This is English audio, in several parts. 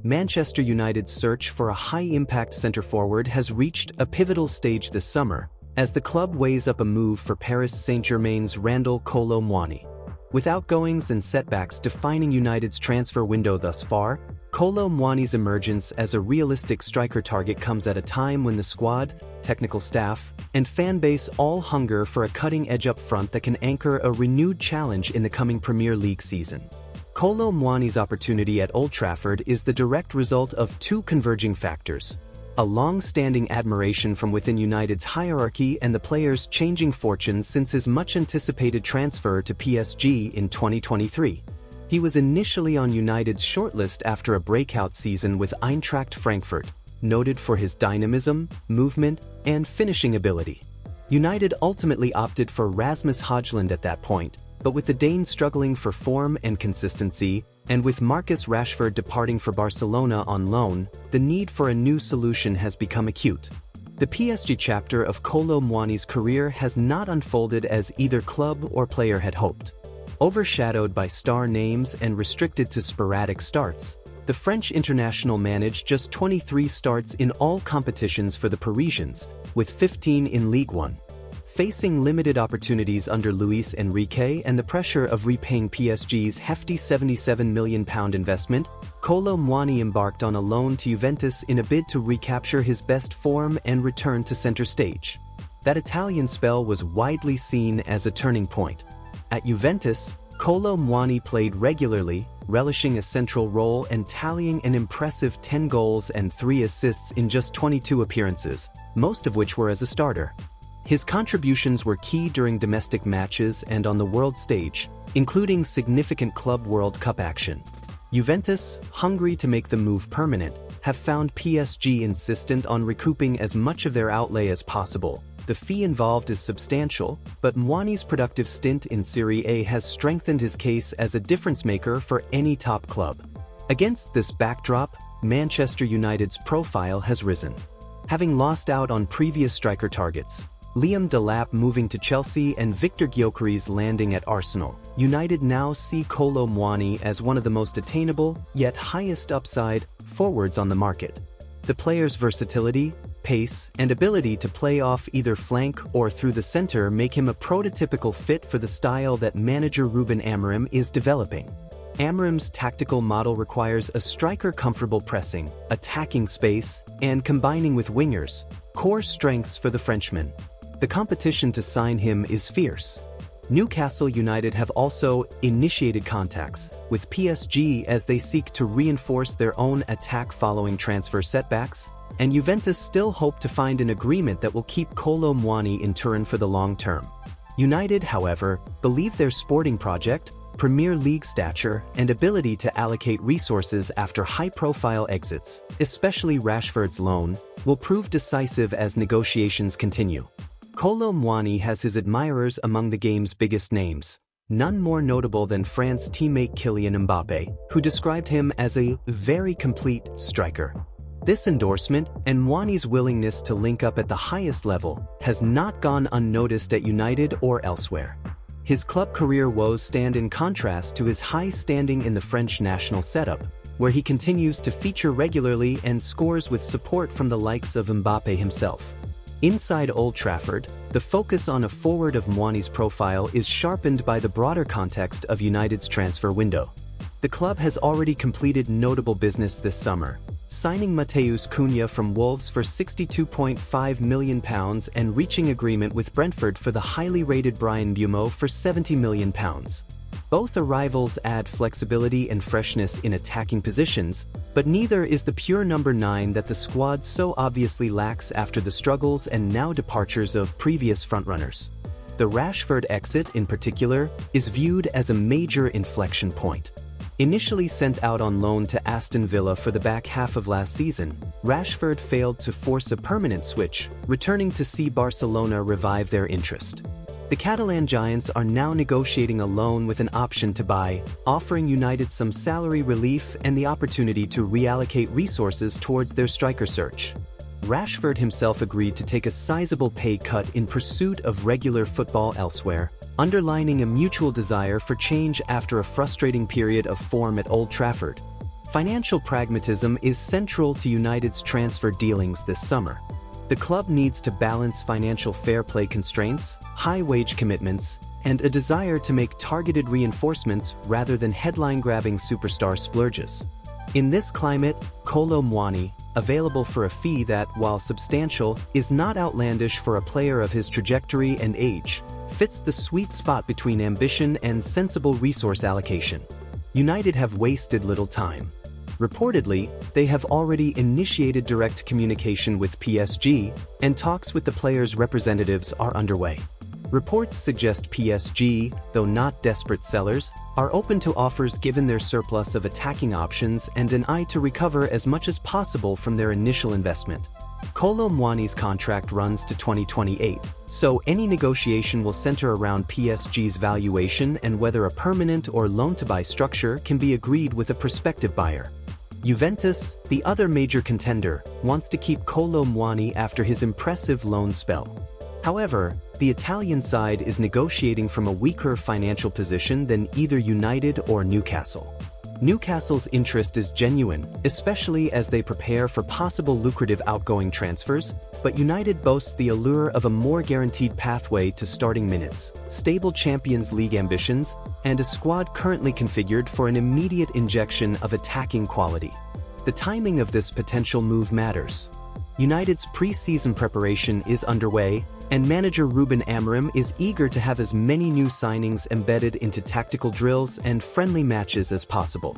Manchester United's search for a high-impact centre-forward has reached a pivotal stage this summer, as the club weighs up a move for Paris Saint-Germain's Randal Kolo Muani. With outgoings and setbacks defining United's transfer window thus far, Kolo Muani's emergence as a realistic striker target comes at a time when the squad, technical staff, and fan base all hunger for a cutting-edge up front that can anchor a renewed challenge in the coming Premier League season. Kolo Muani's opportunity at Old Trafford is the direct result of two converging factors: a long-standing admiration from within United's hierarchy and the player's changing fortunes since his much-anticipated transfer to PSG in 2023. He was initially on United's shortlist after a breakout season with Eintracht Frankfurt, noted for his dynamism, movement, and finishing ability. United ultimately opted for Rasmus Højlund at that point, but with the Dane struggling for form and consistency, and with Marcus Rashford departing for Barcelona on loan, the need for a new solution has become acute. The PSG chapter of Kolo Muani's career has not unfolded as either club or player had hoped. Overshadowed by star names and restricted to sporadic starts, the French international managed just 23 starts in all competitions for the Parisians, with 15 in Ligue 1. Facing limited opportunities under Luis Enrique and the pressure of repaying PSG's hefty £77 million investment, Kolo Muani embarked on a loan to Juventus in a bid to recapture his best form and return to center stage. That Italian spell was widely seen as a turning point. At Juventus, Kolo Muani played regularly, relishing a central role and tallying an impressive 10 goals and 3 assists in just 22 appearances, most of which were as a starter. His contributions were key during domestic matches and on the world stage, including significant Club World Cup action. Juventus, hungry to make the move permanent, have found PSG insistent on recouping as much of their outlay as possible. The fee involved is substantial, but Muani's productive stint in Serie A has strengthened his case as a difference-maker for any top club. Against this backdrop, Manchester United's profile has risen. Having lost out on previous striker targets, Liam Delap moving to Chelsea and Victor Gyökeres landing at Arsenal, United now see Kolo Muani as one of the most attainable, yet highest upside, forwards on the market. The player's versatility, pace, and ability to play off either flank or through the center make him a prototypical fit for the style that manager Ruben Amorim is developing. Amorim's tactical model requires a striker comfortable pressing, attacking space, and combining with wingers, core strengths for the Frenchman. The competition to sign him is fierce. Newcastle United have also initiated contacts with PSG as they seek to reinforce their own attack following transfer setbacks, and Juventus still hope to find an agreement that will keep Kolo Muani in Turin for the long term. United, however, believe their sporting project, Premier League stature, and ability to allocate resources after high-profile exits, especially Rashford's loan, will prove decisive as negotiations continue. Kolo Muani has his admirers among the game's biggest names, none more notable than France teammate Kylian Mbappé, who described him as a very complete striker. This endorsement, and Muani's willingness to link up at the highest level, has not gone unnoticed at United or elsewhere. His club career woes stand in contrast to his high standing in the French national setup, where he continues to feature regularly and scores with support from the likes of Mbappé himself. Inside Old Trafford, the focus on a forward of Muani's profile is sharpened by the broader context of United's transfer window. The club has already completed notable business this summer, signing Matheus Cunha from Wolves for £62.5 million and reaching agreement with Brentford for the highly rated Bryan Mbeumo for £70 million. Both arrivals add flexibility and freshness in attacking positions, but neither is the pure number 9 that the squad so obviously lacks after the struggles and now departures of previous frontrunners. The Rashford exit, in particular, is viewed as a major inflection point. Initially sent out on loan to Aston Villa for the back half of last season, Rashford failed to force a permanent switch, returning to see Barcelona revive their interest. The Catalan giants are now negotiating a loan with an option to buy, offering United some salary relief and the opportunity to reallocate resources towards their striker search. Rashford himself agreed to take a sizable pay cut in pursuit of regular football elsewhere, underlining a mutual desire for change after a frustrating period of form at Old Trafford. Financial pragmatism is central to United's transfer dealings this summer. The club needs to balance financial fair play constraints, high wage commitments, and a desire to make targeted reinforcements rather than headline-grabbing superstar splurges. In this climate, Kolo Muani, available for a fee that, while substantial, is not outlandish for a player of his trajectory and age, fits the sweet spot between ambition and sensible resource allocation. United have wasted little time. Reportedly, they have already initiated direct communication with PSG, and talks with the player's representatives are underway. Reports suggest PSG, though not desperate sellers, are open to offers given their surplus of attacking options and an eye to recover as much as possible from their initial investment. Kolo Muani's contract runs to 2028, so any negotiation will center around PSG's valuation and whether a permanent or loan-to-buy structure can be agreed with a prospective buyer. Juventus, the other major contender, wants to keep Kolo Muani after his impressive loan spell. However, the Italian side is negotiating from a weaker financial position than either United or Newcastle. Newcastle's interest is genuine, especially as they prepare for possible lucrative outgoing transfers, but United boasts the allure of a more guaranteed pathway to starting minutes, stable Champions League ambitions, and a squad currently configured for an immediate injection of attacking quality. The timing of this potential move matters. United's pre-season preparation is underway, and manager Ruben Amorim is eager to have as many new signings embedded into tactical drills and friendly matches as possible.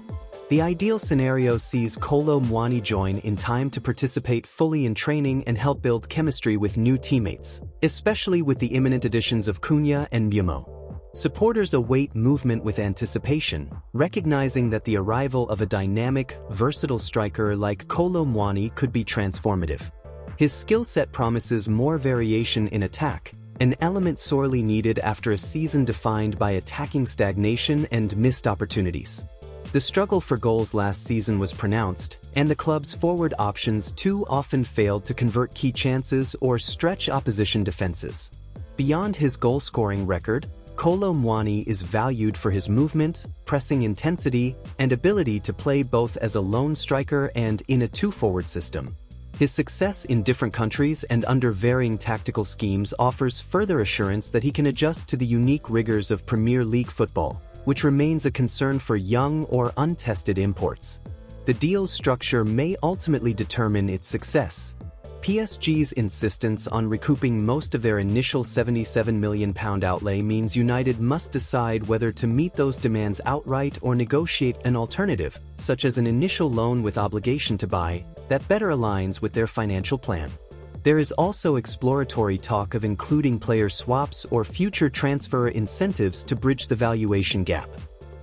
The ideal scenario sees Kolo Muani join in time to participate fully in training and help build chemistry with new teammates, especially with the imminent additions of Cunha and Mbeumo. Supporters await movement with anticipation, recognizing that the arrival of a dynamic, versatile striker like Kolo Muani could be transformative. His skill set promises more variation in attack, an element sorely needed after a season defined by attacking stagnation and missed opportunities. The struggle for goals last season was pronounced, and the club's forward options too often failed to convert key chances or stretch opposition defenses. Beyond his goal-scoring record, Kolo Muani is valued for his movement, pressing intensity, and ability to play both as a lone striker and in a two-forward system. His success in different countries and under varying tactical schemes offers further assurance that he can adjust to the unique rigors of Premier League football, which remains a concern for young or untested imports. The deal's structure may ultimately determine its success. PSG's insistence on recouping most of their initial £77 million outlay means United must decide whether to meet those demands outright or negotiate an alternative, such as an initial loan with obligation to buy, that better aligns with their financial plan. There is also exploratory talk of including player swaps or future transfer incentives to bridge the valuation gap.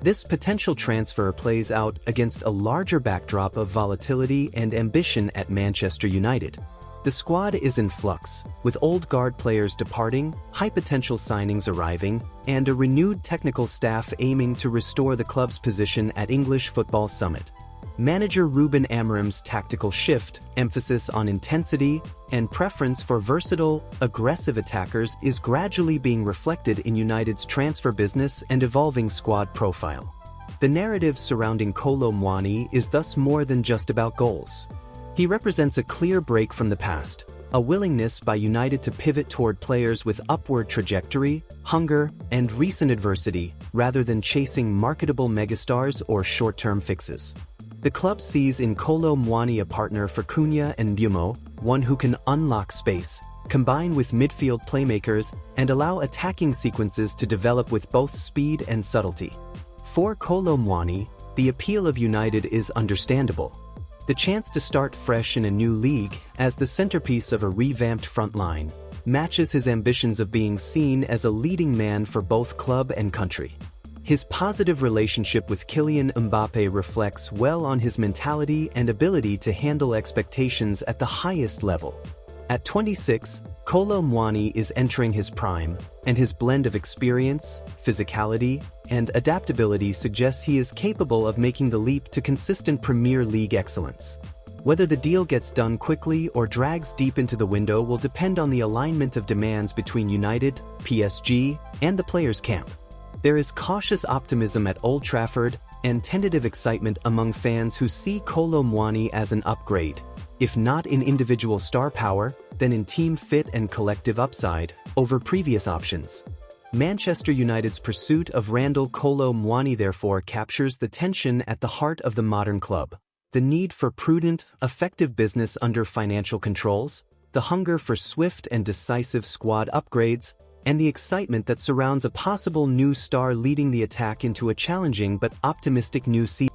This potential transfer plays out against a larger backdrop of volatility and ambition at Manchester United. The squad is in flux, with old guard players departing, high-potential signings arriving, and a renewed technical staff aiming to restore the club's position at English football summit. Manager Ruben Amorim's tactical shift, emphasis on intensity, and preference for versatile, aggressive attackers is gradually being reflected in United's transfer business and evolving squad profile. The narrative surrounding Kolo Muani is thus more than just about goals. He represents a clear break from the past, a willingness by United to pivot toward players with upward trajectory, hunger, and recent adversity, rather than chasing marketable megastars or short-term fixes. The club sees in Kolo Muani a partner for Cunha and Mbeumo, one who can unlock space, combine with midfield playmakers, and allow attacking sequences to develop with both speed and subtlety. For Kolo Muani, the appeal of United is understandable. The chance to start fresh in a new league, as the centerpiece of a revamped front line, matches his ambitions of being seen as a leading man for both club and country. His positive relationship with Kylian Mbappé reflects well on his mentality and ability to handle expectations at the highest level. At 26, Kolo Muani is entering his prime, and his blend of experience, physicality, and adaptability suggests he is capable of making the leap to consistent Premier League excellence. Whether the deal gets done quickly or drags deep into the window will depend on the alignment of demands between United, PSG, and the players' camp. There is cautious optimism at Old Trafford, and tentative excitement among fans who see Kolo Muani as an upgrade, if not in individual star power, then in team fit and collective upside, over previous options. Manchester United's pursuit of Randal Kolo Muani therefore captures the tension at the heart of the modern club: the need for prudent, effective business under financial controls, the hunger for swift and decisive squad upgrades, and the excitement that surrounds a possible new star leading the attack into a challenging but optimistic new season.